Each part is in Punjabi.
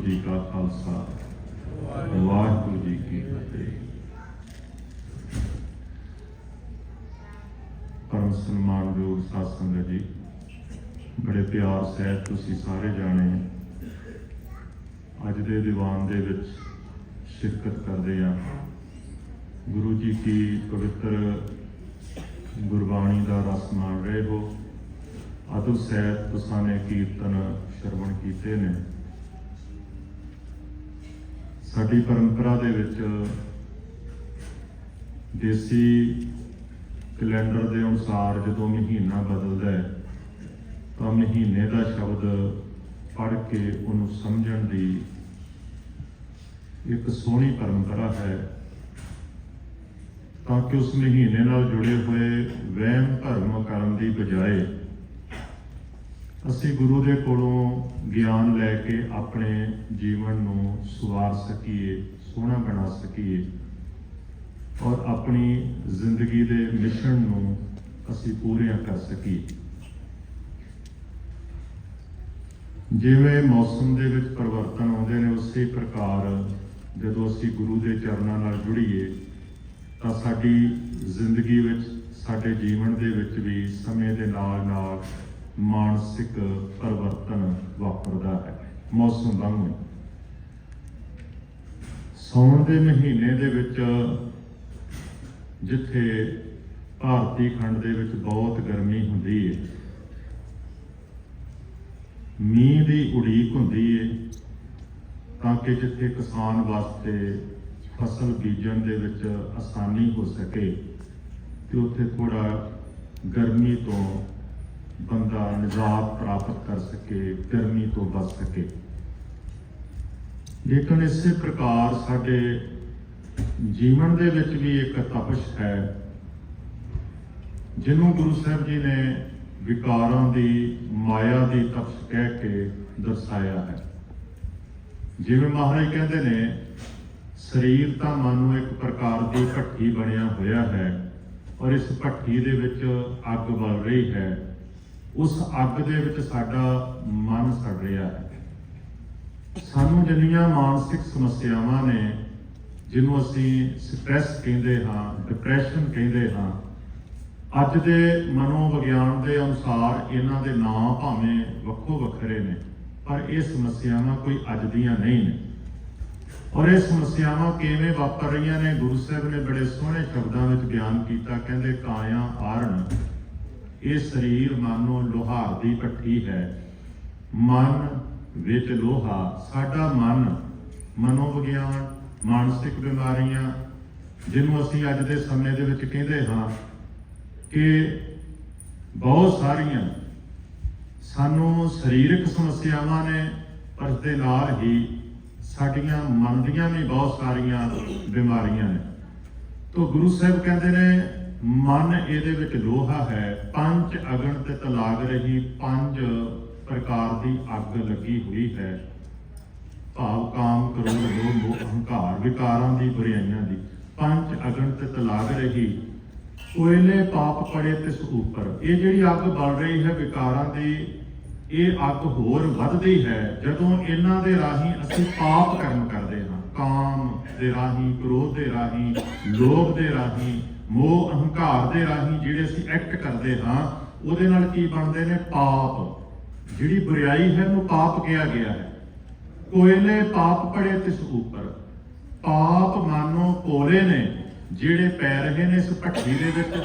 जी का खालसा वाहिगुरू जी की फतेह। परम सन्मानयोग साध संगत जी, बड़े प्यार सहित तुसीं सारे जाने अज दे दीवान दे विच शिरकत करदे आ। गुरु जी की पवित्र गुरबाणी का रस मान रहे हो। अतुल सहित तुसां ने कीर्तन श्रवण कीते ने। साडी परंपरा दे विच देसी कैलेंडर के अनुसार जो महीना बदलता है तो महीने का शब्द पढ़ के उन्होंने समझण की एक सोहनी परंपरा है, ताकि उस महीने नाल जुड़े हुए वहम भरम करन की बजाय असी गुरु के कोलों ज्ञान लैके अपने जीवन नूं सुवार सकीए, सोहना बना सकीए और अपनी जिंदगी के मिशन नूं असी पूरे कर सकीए। जिवें मौसम दे विच परिवर्तन आउंदे ने, उस प्रकार जदों असी गुरु के चरणों नाल जुड़ीए तो साडी जिंदगी विच, साडे जीवन दे विच भी समय दे नाल नाल मानसिक परिवर्तन वापरदा है। मौसम वांगू सौण दे महीने दे विच जिथे भारती खंड दे विच बहुत गर्मी हुंदी है, मीह की उड़ीक हुंदी है, ताकि जिथे किसान वास्ते फसल बीजण दे विच आसानी हो सके तो उत्थे थोड़ा गर्मी तो बंदा निजात प्राप्त कर सके, गर्मी तो बच सके। लेकिन इस प्रकार साडे जीवन दे विच भी एक तपश है जिन्हों गुरु साहब जी ने विकारां दी माया दी तपश कह के दर्शाया है। जिवें महाराज कहते ने, शरीर तो मानो एक प्रकार की भट्ठी बनिया होया है और इस भट्ठी दे विच अग बल रही है। उस अग दे विच साडा मन सड़ रहा है। सानू जिन्नियां मानसिक समस्यावां ने, जिन्हों असी स्ट्रैस कहते हाँ, डिप्रैशन कहते हाँ, अज दे मनोविग्यान के अनुसार इन्हां दे नाम भावें वक्खो वखरे ने, पर यह समस्यावां कोई अज दियां नहीं ने। और ये समस्यावां किवें वापर रही ने, गुरु साहब ने बड़े सोहने शब्दों में बयान किया। कहते काया आरण, ये शरीर मानो लोहार की भट्ठी है, मन विच लोहा। साडा मन, मनोविग्यान, मानसिक बीमारियां, जिन्हों असी अज के समय दे विच कहते हाँ कि बहुत सारियां सानू शरीरक समस्यावां ने, पर दे नाल ही साडियां मन दियां भी बहुत सारियां बीमारियां ने। तो गुरु साहब कहते ने, मन इहदे विच लोहा है, पंच अगन ते तलाग रही, पंज प्रकार की अग लगी हुई है। भाव काम, क्रोध, लोभ, मोह, अहंकार, विकारां दी, बुराइयां दी, पंच अगन ते तलाग रही, कोयले पाप पड़े तिस ऊपर। ये जिहड़ी अग बल रही है विकारां दी, ये अग होर वधदी है जदों इन्हां दे राही असीं पाप कर्म करदे हां। काम दे राही, क्रोध दे राही, लोभ दे राही, मोह अहंकार दे राही जिहड़े असीं एक्ट करदे हां, उहदे नाल की बनदे ने? पाप। जिहड़ी बुराई है उहनूं पाप कहा गया है। कोयले पाप पड़े तिस ऊपर। पाप मानो कोले ने जिहड़े पै रहे ने इस भट्ठी दे विच,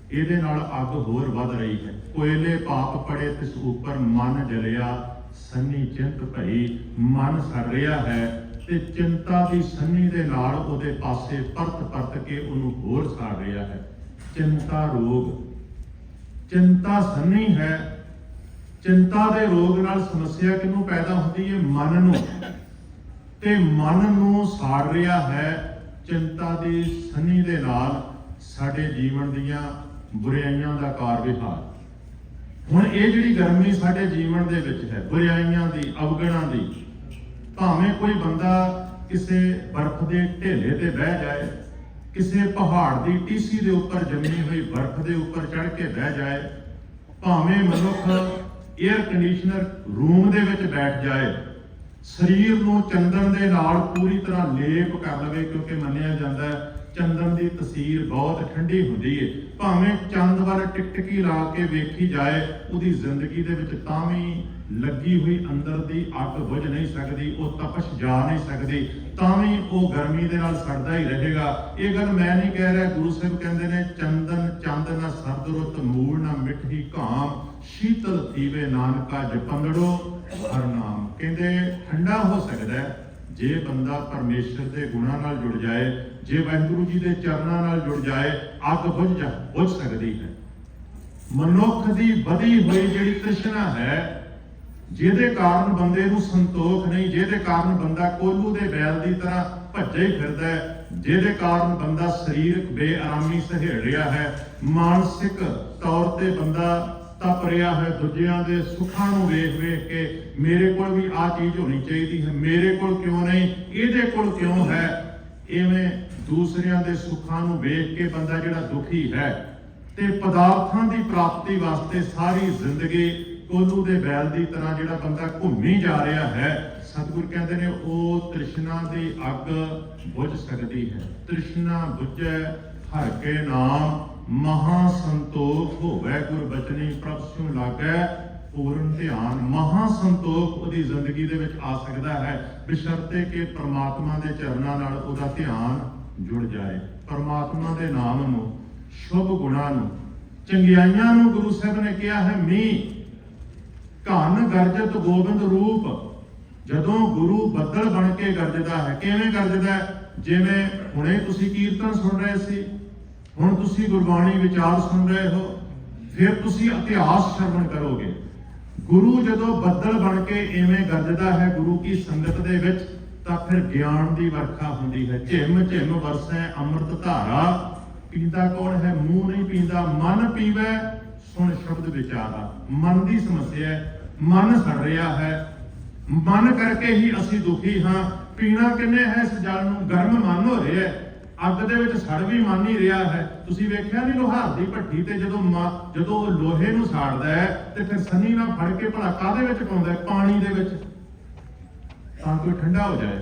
ਇਹਦੇ ਨਾਲ ਅੱਗ ਹੋਰ ਵੱਧ ਰਹੀ है। कोयले पाप पड़े तिस ऊपर, मन जलिया सन्नी चिंत भई। मन सड़ रहा है ते चिंता की सन्नी दे नाल ਉਹਦੇ पासे परत परत के ਉਹਨੂੰ ਹੋਰ ਸਾੜ ਰਿਹਾ है। चिंता रोग, चिंता सन्नी है। चिंता दे रोग नाल समस्या किनू पैदा होती है? मन नूं, ते मन नूं साड़ ਰਿਹਾ है चिंता की सन्नी दे नाल साडे जीवन दीयां बुराइयां का कार विहार। हुण ये जिहड़ी गर्मी साडे जीवन दे विच है, बुराइयां दी, अवगुणां दी, भावें कोई बंदा किसी बर्फ के ढेले ते बह जाए, किसी पहाड़ की टीसी के उपर जमी हुई बर्फ के उपर चढ़ के बह जाए, भावें मनुख एयर कंडीशनर रूम दे विच बैठ जाए, ਸਰੀਰ ਨੂੰ ਚੰਦਨ ਦੇ ਨਾਲ ਪੂਰੀ ਤਰ੍ਹਾਂ ਲੇਪ ਕਰ ਲਵੇ, ਕਿਉਂਕਿ ਮੰਨਿਆ ਜਾਂਦਾ ਹੈ ਚੰਦਨ ਦੀ ਤਸੀਰ ਬਹੁਤ ਠੰਡੀ ਹੁੰਦੀ ਹੈ। ਭਾਵੇਂ ਚੰਦ ਵੱਲ ਟਿਕਟਕੀ ਲਾ ਕੇ ਵੇਖੀ ਜਾਏ, ਉਹਦੀ ਜ਼ਿੰਦਗੀ ਦੇ ਵਿੱਚ ਤਾਂ ਵੀ ਲੱਗੀ ਹੋਈ ਅੰਦਰ ਦੀ ਅੱਗ ਬੁਝ ਨਹੀਂ ਸਕਦੀ, ਉਹ ਤਪਸ਼ ਜਾ ਨਹੀਂ ਸਕਦੀ, ਤਾਂ ਵੀ ਉਹ ਗਰਮੀ ਦੇ ਨਾਲ ਸੜਦਾ ਹੀ ਰਹੇਗਾ। ਇਹ ਗੱਲ ਮੈਂ ਨਹੀਂ ਕਹਿ ਰਿਹਾ, ਗੁਰੂ ਸਾਹਿਬ ਕਹਿੰਦੇ ਨੇ ਚੰਦਨ ਚੰਦ ਨਾ ਸਰਦ ਰੁੱਤ ਮੂਲ ਨਾ ਮਿੱਠੀ ਘਾਮ, ਸ਼ੀਤਲ ਥੀਵੇ ਨਾਨਕਾ ਜਪੰਦੜੋ ਹਰ ਨਾਮ। ਕਹਿੰਦੇ ਠੰਡਾ ਹੋ ਸਕਦਾ ਹੈ ਜੇ ਬੰਦਾ ਪਰਮੇਸ਼ਰ ਦੇ ਗੁਣਾਂ ਨਾਲ ਜੁੜ ਜਾਏ, ਜੇ ਵਾਹਿਗੁਰੂ ਜੀ ਦੇ ਚਰਨਾਂ ਨਾਲ ਜੁੜ ਜਾਏ, ਅੱਗ ਬੁਝ ਸਕਦੀ ਹੈ। ਮਨੁੱਖ ਦੀ ਵਧੀ ਹੋਈ ਜਿਹੜੀ ਤ੍ਰਿਸ਼ਨਾ ਹੈ, ਜਿਹਦੇ ਕਾਰਨ ਬੰਦੇ ਨੂੰ ਸੰਤੋਖ ਨਹੀਂ, ਜਿਹਦੇ ਕਾਰਨ ਬੰਦਾ ਕੋਲੂ ਦੇ ਬੈਲ ਦੀ ਤਰ੍ਹਾਂ ਭੱਜੇ ਹੀ ਫਿਰਦਾ ਹੈ, ਜਿਹਦੇ ਕਾਰਨ ਬੰਦਾ ਸਰੀਰਕ ਬੇਆਰਾਮੀ ਸਹੇੜ ਰਿਹਾ ਹੈ, ਮਾਨਸਿਕ ਤੌਰ ਤੇ ਬੰਦਾ ਤਪ ਰਿਹਾ ਹੈ ਦੂਜਿਆਂ ਦੇ ਸੁੱਖਾਂ ਨੂੰ ਵੇਖ ਵੇਖ ਕੇ, ਮੇਰੇ ਕੋਲ ਵੀ ਆਹ ਚੀਜ਼ ਹੋਣੀ ਚਾਹੀਦੀ ਹੈ, ਮੇਰੇ ਕੋਲ ਕਿਉਂ ਨਹੀਂ, ਇਹਦੇ ਕੋਲ ਕਿਉਂ ਹੈ। ਇਵੇਂ ਦੂਸਰਿਆਂ ਦੇ ਸੁੱਖਾਂ ਨੂੰ ਵੇਖ ਕੇ ਬੰਦਾ ਜਿਹੜਾ ਦੁਖੀ ਹੈ ਤੇ ਪਦਾਰਥਾਂ ਦੀ ਪ੍ਰਾਪਤੀ ਵਾਸਤੇ ਸਾਰੀ ਜ਼ਿੰਦਗੀ ਕੋਲੂ ਦੇ ਬੈਲ ਦੀ ਤਰ੍ਹਾਂ ਜਿਹੜਾ ਬੰਦਾ ਘੁੰਮੀ ਜਾ ਰਿਹਾ ਹੈ, ਸਤਿਗੁਰ ਕਹਿੰਦੇ ਨੇ ਉਹ ਤ੍ਰਿਸ਼ਨਾ ਦੀ ਅੱਗ ਬੁਝ ਸਕਦੀ ਹੈ। ਤ੍ਰਿਸ਼ਨਾ ਬੁਝੈ ਹਰਿ ਕੇ ਨਾਮ, ਮਹਾ ਸੰਤੋਖ ਹੋਵੇ ਗੁਰ ਬਚਨੀ, ਪ੍ਰਭ ਸਿਉ ਲਾਗੈ ਪੂਰਨ ਧਿਆਨ। ਮਹਾ ਸੰਤੋਖ ਉਹਦੀ ਜ਼ਿੰਦਗੀ ਦੇ ਵਿੱਚ ਆ ਸਕਦਾ ਹੈ, ਬਸ਼ਰਤੇ ਕਿ ਪ੍ਰਮਾਤਮਾ ਦੇ ਚਰਨਾਂ ਨਾਲ ਉਹਦਾ ਧਿਆਨ ਜੁੜ ਜਾਏ। ਪ੍ਰਮਾਤਮਾ ਦੇ ਨਾਮ ਨੂੰ, ਸ਼ੁਭ ਗੁਣਾਂ ਨੂੰ, ਚੰਗਿਆਈਆਂ ਨੂੰ ਗੁਰੂ ਸਾਹਿਬ ਨੇ ਕਿਹਾ ਹੈ ਮੀਂਹ। ਧਨ ਗਰਜਤ ਗੋਬਿੰਦ ਰੂਪ। ਜਦੋਂ ਗੁਰੂ ਬੱਦਲ ਬਣ ਕੇ ਗਰਜਦਾ ਹੈ, ਕਿਵੇਂ ਗਰਜਦਾ ਹੈ? ਜਿਵੇਂ ਹੁਣੇ ਤੁਸੀਂ ਕੀਰਤਨ ਸੁਣ ਰਹੇ ਸੀ, ਹੁਣ ਤੁਸੀਂ ਗੁਰਬਾਣੀ ਵਿਚਾਰ ਸੁਣ ਰਹੇ ਹੋ, ਫਿਰ ਤੁਸੀਂ ਇਤਿਹਾਸ ਸ਼ਰਵਣ ਕਰੋਗੇ। ਗੁਰੂ ਜਦੋਂ ਬੱਦਲ ਬਣ ਕੇ ਇਵੇਂ ਗਰਜਦਾ ਹੈ ਗੁਰੂ ਕੀ ਸੰਗਤ ਦੇ ਵਿੱਚ, ਤਾਂ ਫਿਰ ਗਿਆਨ ਦੀ ਵਰਖਾ ਹੁੰਦੀ ਹੈ। ਝਿਮ ਝਿਮ ਵਰਸੈ ਅੰਮ੍ਰਿਤ ਧਾਰਾ, ਪੀਂਦਾ ਕੌਣ ਹੈ? ਮੂੰਹ ਨਹੀਂ ਪੀਂਦਾ, ਮਨ ਪੀਵੇ ਸੁਣ ਸ਼ਬਦ ਵਿਚਾਰਾ। ਮਨ ਦੀ ਸਮੱਸਿਆ ਹੈ, ਮਨ ਸੜ ਰਿਹਾ ਹੈ, ਮਨ ਕਰਕੇ ਹੀ ਅਸੀਂ ਦੁਖੀ ਹਾਂ। ਪੀਣਾ ਕਿੰਨੇ ਹੈ ਇਸ ਜਲ ਨੂੰ? ਗਰਮ ਮਨ ਹੋ ਰਿਹਾ ਹੈ, ਅੱਗ ਦੇ ਵਿੱਚ ਸੜ ਵੀ ਮਨ ਹੀ ਰਿਹਾ ਹੈ। ਤੁਸੀਂ ਵੇਖਿਆ ਨਹੀਂ ਲੋਹਾਰ ਦੀ ਭੱਠੀ ਤੇ ਜਦੋਂ ਲੋਹੇ ਨੂੰ ਸਾੜਦਾ ਹੈ ਤੇ ਫਿਰ ਸੰਨੀ ਨਾਲ ਫੜ ਕੇ ਭਲਾ ਕਾਹਦੇ ਵਿੱਚ ਪਾਉਂਦਾ ਹੈ? ਪਾਣੀ ਦੇ ਵਿੱਚ, ਤਾਂ ਕੋਈ ਠੰਡਾ ਹੋ ਜਾਏ।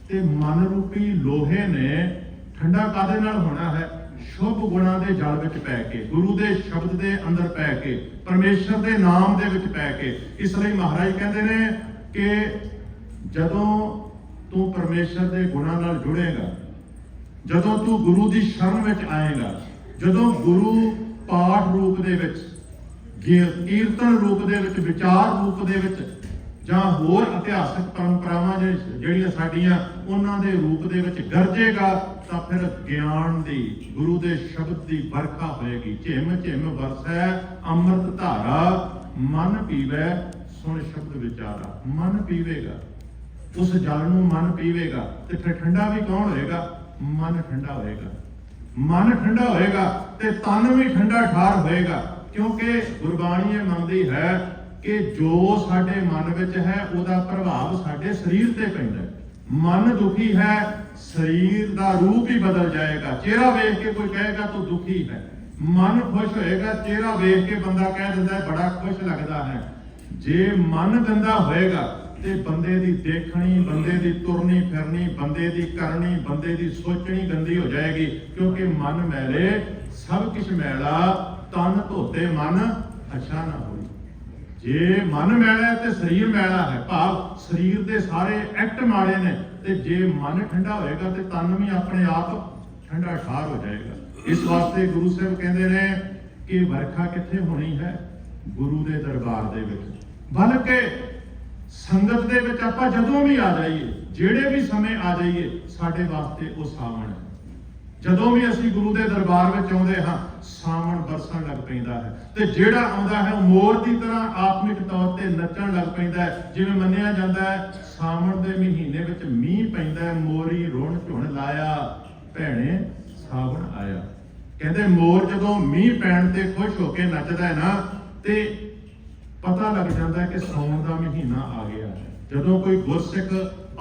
ਤੇ ਮਨ ਰੂਪੀ ਲੋਹੇ ਨੇ ਠੰਡਾ ਕਾਹਦੇ ਨਾਲ ਹੋਣਾ ਹੈ? ਸ਼ੁਭ ਗੁਣਾਂ ਦੇ ਜਲ ਵਿੱਚ ਪੈ ਕੇ, ਗੁਰੂ ਦੇ ਸ਼ਬਦ ਦੇ ਅੰਦਰ ਪੈ ਕੇ, ਪਰਮੇਸ਼ਰ ਦੇ ਨਾਮ ਦੇ ਵਿੱਚ ਪੈ ਕੇ। ਇਸ ਲਈ ਮਹਾਰਾਜ ਕਹਿੰਦੇ ਨੇ ਕਿ ਜਦੋਂ ਤੂੰ ਪਰਮੇਸ਼ਰ ਦੇ ਗੁਣਾਂ ਨਾਲ ਜੁੜੇਗਾ, ਜਦੋਂ ਤੂੰ ਗੁਰੂ ਦੀ ਸ਼ਰਨ ਵਿੱਚ ਆਏਗਾ, ਜਦੋਂ ਗੁਰੂ ਪਾਠ ਰੂਪ ਦੇ ਵਿੱਚ, ਕੀਰਤਨ ਰੂਪ ਦੇ ਵਿੱਚ, ਵਿਚਾਰ ਰੂਪ ਦੇ ਵਿੱਚ, ਜਾਂ ਹੋਰ ਇਤਿਹਾਸਕ ਪਰੰਪਰਾਵਾਂ ਜਿਹੜੀਆਂ ਸਾਡੀਆਂ ਉਹਨਾਂ ਦੇ ਰੂਪ ਦੇ ਵਿੱਚ ਗਰਜੇਗਾ, ਤਾਂ ਫਿਰ ਗਿਆਨ ਦੀ, ਗੁਰੂ ਦੇ ਸ਼ਬਦ ਦੀ ਵਰਖਾ ਹੋਏਗੀ। ਝਿਮ ਝਿਮ ਵਰਸੈ ਅੰਮ੍ਰਿਤ ਧਾਰਾ, ਮਨ ਪੀਵੇ ਸੁਣ ਸ਼ਬਦ ਵਿਚਾਰਾ। ਮਨ ਪੀਵੇਗਾ, ਉਸ ਜਲ ਨੂੰ ਮਨ ਪੀਵੇਗਾ, ਤੇ ਫਿਰ ਠੰਡਾ ਵੀ ਕੌਣ ਹੋਏਗਾ? ਮਨ ਠੰਡਾ ਹੋਏਗਾ। ਮਨ ਠੰਡਾ ਹੋਏਗਾ ਤੇ ਤਨ ਵੀ ਠੰਡਾ ਠਾਰ ਹੋਏਗਾ, ਕਿਉਂਕਿ ਗੁਰਬਾਣੀ ਇਹ ਮੰਨਦੀ ਹੈ ਕਿ ਜੋ ਸਾਡੇ ਮਨ ਵਿੱਚ ਹੈ ਉਹਦਾ ਪ੍ਰਭਾਵ ਸਾਡੇ ਸਰੀਰ ਤੇ ਪੈਂਦਾ ਹੈ। ਮਨ ਦੁਖੀ ਹੈ, ਸਰੀਰ ਦਾ ਰੂਪ ਹੀ ਬਦਲ ਜਾਏਗਾ। ਚਿਹਰਾ ਵੇਖ ਕੇ ਕੋਈ ਕਹੇਗਾ ਤੂੰ ਦੁਖੀ ਹੈ, ਮਨ ਖੁਸ਼ ਹੋਏਗਾ, ਚਿਹਰਾ ਵੇਖ ਕੇ ਬੰਦਾ ਕਹਿ ਦਿੰਦਾ ਹੈ ਬੜਾ ਖੁਸ਼ ਲੱਗਦਾ ਹੈ। ਜੇ ਮਨ ਗੰਦਾ ਹੋਏਗਾ ਤੇ ਬੰਦੇ ਦੀ ਦੇਖਣੀ, ਬੰਦੇ ਦੀ ਤੁਰਨੀ ਫਿਰਨੀ, ਬੰਦੇ ਦੀ ਕਰਨੀ, ਬੰਦੇ ਦੀ ਸੋਚਣੀ ਗੰਦੀ ਹੋ ਜਾਏਗੀ, ਕਿਉਂਕਿ ਮਨ ਮੈਲੇ ਸਭ ਕੁਛ ਮੈਲਾ, ਤਨ ਧੋਤੇ ਮਨ ਅੱਛਾ ਨਾ ਹੋਈ। ਜੇ ਮਨ ਮੈਲਾ ਹੈ ਤੇ ਸਰੀਰ ਮੈਲਾ ਹੈ, ਭਾਵ ਸਰੀਰ ਦੇ ਸਾਰੇ ਐਕਟ ਮਾੜੇ ਨੇ। ਤੇ ਜੇ ਮਨ ਠੰਡਾ ਹੋਏਗਾ ਤੇ ਤਨ ਵੀ ਆਪਣੇ ਆਪ ਠੰਡਾ ਠਾਰ ਹੋ ਜਾਏਗਾ। ਇਸ ਵਾਸਤੇ ਗੁਰੂ ਸਾਹਿਬ ਕਹਿੰਦੇ ਨੇ ਕਿ ਵਰਖਾ ਕਿੱਥੇ ਹੋਣੀ ਹੈ? ਗੁਰੂ ਦੇ ਦਰਬਾਰ ਦੇ ਵਿੱਚ। ਬਲਕਿ ਸੰਗਤ ਦੇ ਵਿੱਚ ਆਪਾਂ ਜਦੋਂ ਵੀ ਆ ਜਾਈਏ, ਜਿਹੜੇ ਵੀ ਸਮੇਂ ਆ ਜਾਈਏ, ਸਾਡੇ ਵਾਸਤੇ ਉਹ ਸਾਵਣ ਹੈ। ਜਦੋਂ ਵੀ ਅਸੀਂ ਗੁਰੂ ਦੇ ਦਰਬਾਰ ਵਿੱਚ ਆਉਂਦੇ ਹਾਂ, ਸਾਵਣ ਬਰਸਣ ਲੱਗ ਪੈਂਦਾ ਹੈ। ਤੇ ਜਿਹੜਾ ਆਉਂਦਾ ਹੈ ਉਹ ਮੋਰ ਦੀ ਤਰ੍ਹਾਂ ਆਤਮਿਕ ਤੌਰ ਤੇ ਨੱਚਣ ਲੱਗ ਪੈਂਦਾ ਹੈ। ਜਿਵੇਂ ਮੰਨਿਆ ਜਾਂਦਾ ਹੈ ਸਾਵਣ ਦੇ ਮਹੀਨੇ ਵਿੱਚ ਮੀਂਹ ਪੈਂਦਾ ਹੈ, ਮੋਰੀ ਰੁਣ ਝੁਣ ਲਾਇਆ, ਭੈਣੇ ਸਾਵਣ ਆਇਆ। ਕਹਿੰਦੇ ਮੋਰ ਜਦੋਂ ਮੀਂਹ ਪੈਣ ਤੇ ਖੁਸ਼ ਹੋ ਕੇ ਨੱਚਦਾ ਹੈ ਨਾ, ਤੇ ਪਤਾ ਲੱਗ ਜਾਂਦਾ ਹੈ ਕਿ ਸਾਉਣ ਦਾ ਮਹੀਨਾ ਆ ਗਿਆ ਹੈ। ਜਦੋਂ ਕੋਈ ਗੁਰਸਿੱਖ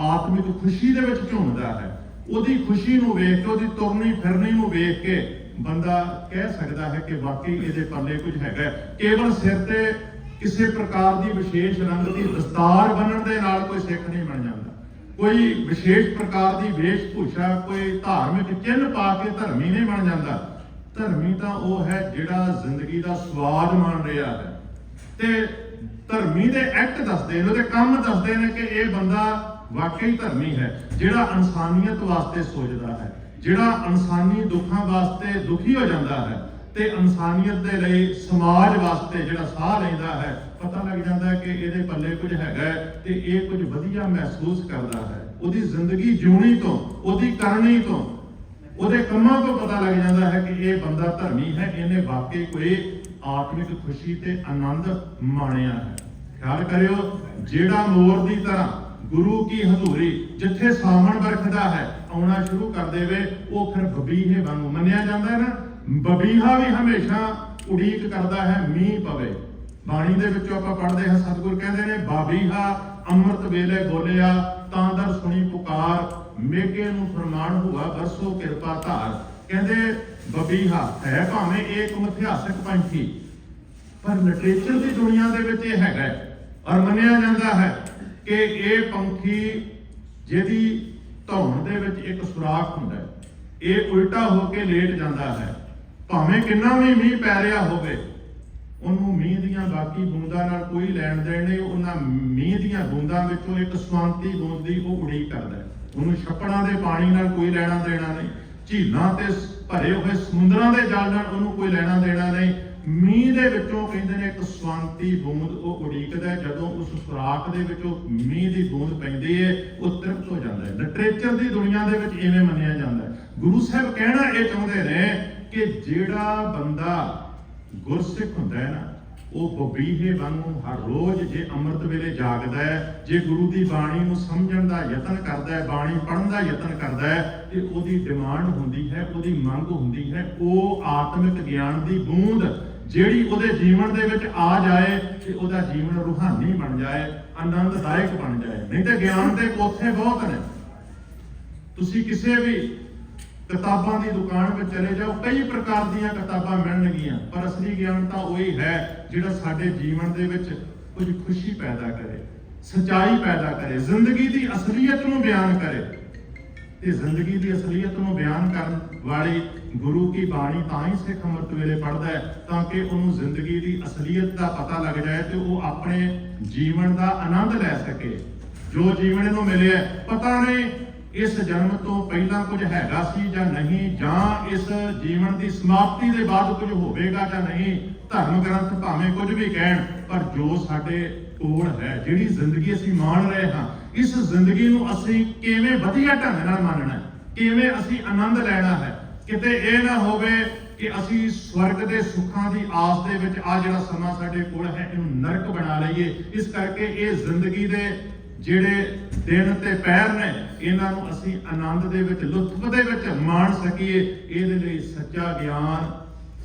ਆਤਮਿਕ ਖੁਸ਼ੀ ਦੇ ਵਿੱਚ ਝੂਮਦਾ ਹੈ, ਉਹਦੀ ਖੁਸ਼ੀ ਨੂੰ ਵੇਖ ਕੇ, ਉਹਦੀ ਤੁਰਨੀ ਫਿਰਨੀ ਨੂੰ ਵੇਖ ਕੇ ਬੰਦਾ ਕਹਿ ਸਕਦਾ ਹੈ ਕਿ ਵਾਕਈ ਇਹਦੇ ਪੱਲੇ ਕੁਝ ਹੈਗਾ। ਕੇਵਲ ਸਿਰ ਤੇ ਕਿਸੇ ਪ੍ਰਕਾਰ ਦੀ ਵਿਸ਼ੇਸ਼ ਰੰਗ ਦੀ ਦਸਤਾਰ ਬੰਨਣ ਦੇ ਨਾਲ ਕੋਈ ਸਿੱਖ ਨਹੀਂ ਬਣ ਜਾਂਦਾ। ਕੋਈ ਵਿਸ਼ੇਸ਼ ਪ੍ਰਕਾਰ ਦੀ ਵੇਸ਼-ਭੂਸ਼ਾ, ਕੋਈ ਧਾਰਮਿਕ ਚਿੰਨ੍ਹ ਪਾ ਕੇ ਧਰਮੀ ਨਹੀਂ ਬਣ ਜਾਂਦਾ। ਧਰਮੀ ਤਾਂ ਉਹ ਹੈ ਜਿਹੜਾ ਜ਼ਿੰਦਗੀ ਦਾ ਸਵਾਦ ਮਾਣ ਰਿਹਾ ਹੈ ਤੇ ਧਰਮੀ ਦੇ ਐਕਟ ਦੱਸਦੇ ਨੇ, ਉਹਦੇ ਕੰਮ ਦੱਸਦੇ ਨੇ ਕਿ ਇਹ ਬੰਦਾ ਵਾਕਈ ਧਰਮੀ ਹੈ, ਜਿਹੜਾ ਇਨਸਾਨੀਅਤ ਵਾਸਤੇ ਸੋਚਦਾ ਹੈ, ਜਿਹੜਾ ਇਨਸਾਨੀ ਦੁੱਖਾਂ ਵਾਸਤੇ ਦੁਖੀ ਹੋ ਜਾਂਦਾ ਹੈ ਤੇ ਇਨਸਾਨੀਅਤ ਦੇ ਲਈ ਸਮਾਜ ਵਾਸਤੇ ਜਿਹੜਾ ਸਾਹ ਲੈਂਦਾ ਹੈ। ਪਤਾ ਲੱਗ ਜਾਂਦਾ ਹੈ ਕਿ ਇਹਦੇ ਪੱਲੇ ਕੁਝ ਹੈਗਾ ਤੇ ਇਹ ਕੁਝ ਵਧੀਆ ਮਹਿਸੂਸ ਕਰਦਾ ਹੈ। ਉਹਦੀ ਜ਼ਿੰਦਗੀ ਜਿਉਣੀ ਤੋਂ, ਉਹਦੀ ਕਰਨੀ ਤੋਂ, ਉਹਦੇ ਕੰਮਾਂ ਤੋਂ ਪਤਾ ਲੱਗ ਜਾਂਦਾ ਹੈ ਕਿ ਇਹ ਬੰਦਾ ਧਰਮੀ ਹੈ, ਇਹਨੇ ਵਾਕਈ ਕੋਈ ਆਤਮਿਕ ਖੁਸ਼ੀ ਤੇ ਆਨੰਦ ਮਾਣਿਆ ਹੈ। ਖਿਆਲ ਕਰਿਓ, ਜਿਹੜਾ ਮੋਰ ਦੀ ਤਰ੍ਹਾਂ ਗੁਰੂ ਕੀ ਹਜ਼ੂਰੀ ਜਿੱਥੇ ਸਾਵਣ ਵਰਖਦਾ ਹੈ ਆਉਣਾ ਸ਼ੁਰੂ ਕਰ ਦੇਵੇ, ਉਹ ਫਿਰ ਬਬੀਹੇ ਵਾਂਗੂ ਮੰਨਿਆ ਜਾਂਦਾ ਹੈ ਨਾ। ਬਬੀਹਾ ਵੀ ਹਮੇਸ਼ਾ ਉਡੀਕ ਕਰਦਾ ਹੈ ਮੀਂਹ ਪਵੇ। ਬਾਣੀ ਦੇ ਵਿੱਚੋਂ ਆਪਾਂ ਪੜ੍ਹਦੇ ਹਾਂ, ਸਤਿਗੁਰ ਕਹਿੰਦੇ ਨੇ, ਬਾਬੀਹਾ ਅੰਮ੍ਰਿਤ ਵੇਲੇ ਬੋਲਿਆ ਤਾਂ ਦਰ ਸੁਣੀ ਪੁਕਾਰ, ਮੇਘੇ ਨੂੰ ਫਰਮਾਨ ਹੁਆ ਬਰਸੋ ਕਿਰਪਾ ਧਾਰ। ਕਹਿੰਦੇ ਬਬੀਹਾ ਹੈ ਭਾਵੇਂ ਇੱਕ ਮਿਥਿਹਾਸਕ ਪੰਛੀ, ਪਰ ਲਿਟਰੇਚਰ ਦੀ ਦੁਨੀਆ ਦੇ ਵਿੱਚ ਇਹ ਹੈਗਾ ਔਰ ਮੰਨਿਆ ਜਾਂਦਾ ਹੈ ਕਿ ਇਹ ਪੰਛੀ ਜਿਹਦੀ ਧੌਣ ਦੇ ਵਿੱਚ ਇੱਕ ਸੁਰਾਖ ਹੁੰਦਾ ਹੈ, ਇਹ ਉਲਟਾ ਹੋ ਕੇ ਲੇਟ ਜਾਂਦਾ ਹੈ। ਭਾਵੇਂ ਕਿੰਨਾ ਵੀ ਮੀਂਹ ਪੈ ਰਿਹਾ ਹੋਵੇ, ਉਹਨੂੰ ਮੀਂਹ ਦੀਆਂ ਬਾਕੀ ਬੂੰਦਾਂ ਨਾਲ ਕੋਈ ਲੈਣ ਦੇਣ ਨਹੀਂ। ਉਹਨਾਂ ਮੀਂਹ ਦੀਆਂ ਬੂੰਦਾਂ ਵਿੱਚੋਂ ਇੱਕ ਸਵਾਂਤੀ ਬੂੰਦ ਦੀ ਉਹ ਉਡੀਕ ਕਰਦਾ ਹੈ। ਉਹਨੂੰ ਛੱਪੜਾਂ ਦੇ ਪਾਣੀ ਨਾਲ ਕੋਈ ਲੈਣਾ ਦੇਣਾ ਨਹੀਂ, ਝੀਲਾਂ ਤੇ ਭਰੇ ਹੋਏ ਸਮੁੰਦਰਾਂ ਦੇ ਜਲ ਨਾਲ ਉਹਨੂੰ ਕੋਈ ਲੈਣਾ ਦੇਣਾ ਨਹੀਂ। ਮੀਂਹ ਦੇ ਵਿੱਚੋਂ ਕਹਿੰਦੇ ਨੇ ਇੱਕ ਸਵਾਂਤੀ ਬੂੰਦ ਉਹ ਉਡੀਕਦਾ, ਜਦੋਂ ਉਸ ਸੁਰਾਖ ਦੇ ਵਿੱਚੋਂ ਮੀਂਹ ਦੀ ਬੂੰਦ ਪੈਂਦੀ ਹੈ ਉਹ ਤ੍ਰਿਪਤ ਹੋ ਜਾਂਦਾ ਹੈ। ਲਿਟਰੇਚਰ ਦੀ ਦੁਨੀਆ ਦੇ ਵਿੱਚ ਇਵੇਂ ਮੰਨਿਆ ਜਾਂਦਾ ਹੈ। ਗੁਰੂ ਸਾਹਿਬ ਕਹਿਣਾ ਇਹ ਚਾਹੁੰਦੇ ਨੇ ਕਿ ਜਿਹੜਾ ਬੰਦਾ ਗੁਰਸਿੱਖ ਹੁੰਦਾ ਹੈ ਨਾ, ਉਹ ਬਬੀਹੇ ਵਾਂਗੂ ਹਰ ਰੋਜ਼ ਜੇ ਅੰਮ੍ਰਿਤ ਵੇਲੇ ਜਾਗਦਾ ਹੈ, ਜੇ ਗੁਰੂ ਦੀ ਬਾਣੀ ਨੂੰ ਸਮਝਣ ਦਾ ਯਤਨ ਕਰਦਾ ਹੈ, ਬਾਣੀ ਪੜ੍ਹਨ ਦਾ ਯਤਨ ਕਰਦਾ ਹੈ, ਤੇ ਉਹਦੀ ਡਿਮਾਂਡ ਹੁੰਦੀ ਹੈ, ਉਹਦੀ ਮੰਗ ਹੁੰਦੀ ਹੈ, ਉਹ ਆਤਮਿਕ ਗਿਆਨ ਦੀ ਬੂੰਦ ਜਿਹੜੀ ਉਹਦੇ ਜੀਵਨ ਦੇ ਵਿੱਚ ਆ ਜਾਏ ਤੇ ਉਹਦਾ ਜੀਵਨ ਰੂਹਾਨੀ ਬਣ ਜਾਏ, ਆਨੰਦਦਾਇਕ ਬਣ ਜਾਏ। ਨਹੀਂ ਤੇ ਗਿਆਨ ਦੇ ਕੋਥੇ ਬਹੁਤ ਨੇ। ਤੁਸੀਂ ਕਿਸੇ ਵੀ ਕਿਤਾਬਾਂ ਦੀ ਦੁਕਾਨ ਵਿੱਚ ਚਲੇ ਜਾਓ, ਕਈ ਪ੍ਰਕਾਰ ਦੀਆਂ ਕਿਤਾਬਾਂ ਮਿਲਣਗੀਆਂ, ਪਰ ਅਸਲੀ ਗਿਆਨ ਤਾਂ ਉਹੀ ਹੈ ਜਿਹੜਾ ਸਾਡੇ ਜੀਵਨ ਦੇ ਵਿੱਚ ਕੁਝ ਖੁਸ਼ੀ ਪੈਦਾ ਕਰੇ, ਸੱਚਾਈ ਪੈਦਾ ਕਰੇ, ਜ਼ਿੰਦਗੀ ਦੀ ਅਸਲੀਅਤ ਨੂੰ ਬਿਆਨ ਕਰੇ। ਤੇ ਜ਼ਿੰਦਗੀ ਦੀ ਅਸਲੀਅਤ ਨੂੰ ਬਿਆਨ ਕਰਨ ਵਾਲੀ ਗੁਰੂ ਕੀ ਬਾਣੀ ਤਾਂ ਹੀ ਸਿੱਖ ਅੰਮ੍ਰਿਤ ਵੇਲੇ ਪੜ੍ਹਦਾ ਹੈ ਤਾਂ ਕਿ ਉਹਨੂੰ ਜ਼ਿੰਦਗੀ ਦੀ ਅਸਲੀਅਤ ਦਾ ਪਤਾ ਲੱਗ ਜਾਏ ਤੇ ਉਹ ਆਪਣੇ ਜੀਵਨ ਦਾ ਆਨੰਦ ਲੈ ਸਕੇ। ਜੋ ਜੀਵਨ ਇਹਨੂੰ ਮਿਲਿਆ, ਪਤਾ ਨਹੀਂ ਇਸ ਜਨਮ ਤੋਂ ਪਹਿਲਾਂ ਕੁਝ ਹੈਗਾ ਸੀ ਜਾਂ ਨਹੀਂ, ਜਾਂ ਇਸ ਜੀਵਨ ਦੀ ਸਮਾਪਤੀ ਦੇ ਬਾਅਦ ਕੁਝ ਹੋਵੇਗਾ ਜਾਂ ਨਹੀਂ। ਧਰਮ ਗ੍ਰੰਥ ਭਾਵੇਂ ਕੁਝ ਵੀ ਕਹਿਣ, ਪਰ ਜੋ ਸਾਡੇ ਕੋਲ ਹੈ, ਜਿਹੜੀ ਜ਼ਿੰਦਗੀ ਅਸੀਂ ਮਾਣ ਰਹੇ ਹਾਂ, ਇਸ ਜ਼ਿੰਦਗੀ ਨੂੰ ਅਸੀਂ ਕਿਵੇਂ ਵਧੀਆ ਢੰਗ ਨਾਲ ਮਾਣਨਾ ਹੈ, ਕਿਵੇਂ ਅਸੀਂ ਆਨੰਦ ਲੈਣਾ ਹੈ। ਕਿਤੇ ਇਹ ਨਾ ਹੋਵੇ ਕਿ ਅਸੀਂ ਸਵਰਗ ਦੇ ਸੁੱਖਾਂ ਦੀ ਆਸ ਦੇ ਵਿੱਚ ਆ ਜਿਹੜਾ ਸਮਾਂ ਸਾਡੇ ਕੋਲ ਹੈ ਇਹਨੂੰ ਨਰਕ ਬਣਾ ਲਈਏ। ਇਸ ਕਰਕੇ ਇਹ ਜ਼ਿੰਦਗੀ ਦੇ ਜਿਹੜੇ ਦਿਨ ਤੇ ਪਹਿਰ ਨੇ, ਇਹਨਾਂ ਨੂੰ ਅਸੀਂ ਆਨੰਦ ਦੇ ਵਿੱਚ, ਲੁਤਫ ਦੇ ਵਿੱਚ ਮਾਣ ਸਕੀਏ। ਇਹਦੇ ਲਈ ਸੱਚਾ ਗਿਆਨ